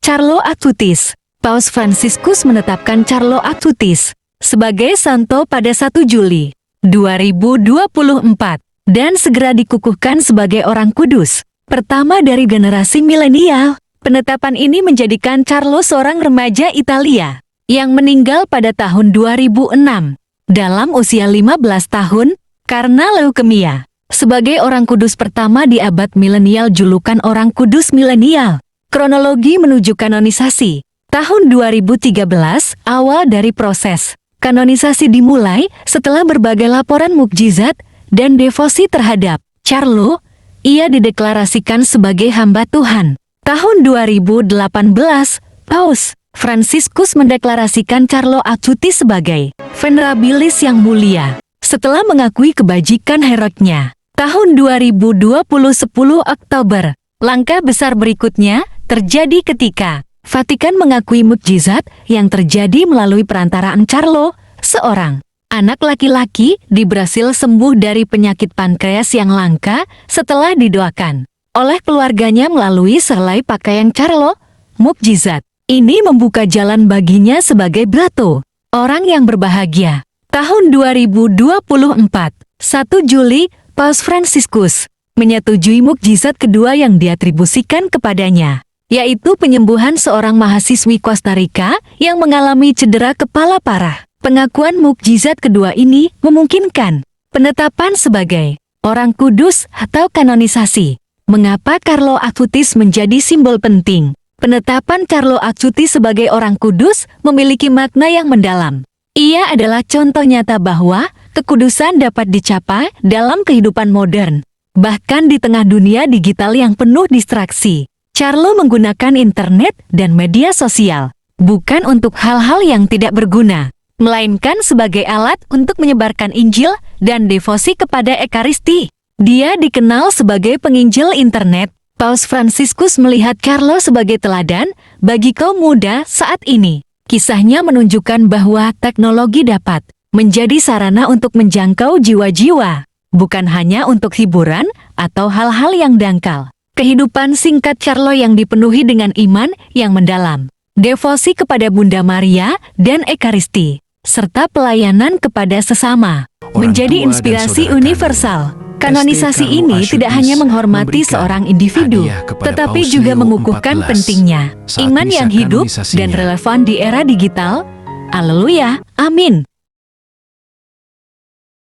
Carlo Acutis. Paus Fransiskus menetapkan Carlo Acutis sebagai santo pada 1 Juli 2024 dan segera dikukuhkan sebagai orang kudus pertama dari generasi milenial. Penetapan ini menjadikan Carlo seorang remaja Italia yang meninggal pada tahun 2006 dalam usia 15 tahun karena leukemia. Sebagai orang kudus pertama di abad milenial, julukan orang kudus milenial. Kronologi menuju kanonisasi. Tahun 2013, awal dari proses kanonisasi dimulai setelah berbagai laporan mukjizat dan devosi terhadap Carlo. Ia dideklarasikan sebagai hamba Tuhan. Tahun 2018, Paus Fransiskus mendeklarasikan Carlo Acutis sebagai venerabilis yang mulia setelah mengakui kebajikan heroiknya. Tahun 2020 10 Oktober, langkah besar berikutnya terjadi ketika Vatikan mengakui mukjizat yang terjadi melalui perantaraan Carlo, seorang anak laki-laki di Brasil sembuh dari penyakit pankreas yang langka setelah didoakan oleh keluarganya melalui selai pakaian Carlo. Mukjizat ini membuka jalan baginya sebagai Brato, orang yang berbahagia. Tahun 2024, 1 Juli, Paus Fransiskus menyetujui mukjizat kedua yang diatribusikan kepadanya, yaitu penyembuhan seorang mahasiswi Costa Rica yang mengalami cedera kepala parah. Pengakuan mukjizat kedua ini memungkinkan penetapan sebagai orang kudus atau kanonisasi. Mengapa Carlo Acutis menjadi simbol penting? Penetapan Carlo Acutis sebagai orang kudus memiliki makna yang mendalam. Ia adalah contoh nyata bahwa kekudusan dapat dicapai dalam kehidupan modern, bahkan di tengah dunia digital yang penuh distraksi. Carlo menggunakan internet dan media sosial bukan untuk hal-hal yang tidak berguna, melainkan sebagai alat untuk menyebarkan Injil dan devosi kepada Ekaristi. Dia dikenal sebagai penginjil internet. Paus Fransiskus melihat Carlo sebagai teladan bagi kaum muda saat ini. Kisahnya menunjukkan bahwa teknologi dapat menjadi sarana untuk menjangkau jiwa-jiwa, bukan hanya untuk hiburan atau hal-hal yang dangkal. Kehidupan singkat Carlo yang dipenuhi dengan iman yang mendalam, devosi kepada Bunda Maria dan Ekaristi, serta pelayanan kepada sesama, menjadi inspirasi universal. Kanonisasi ini tidak hanya menghormati seorang individu, tetapi juga mengukuhkan pentingnya iman yang hidup dan relevan di era digital. Haleluya, amin.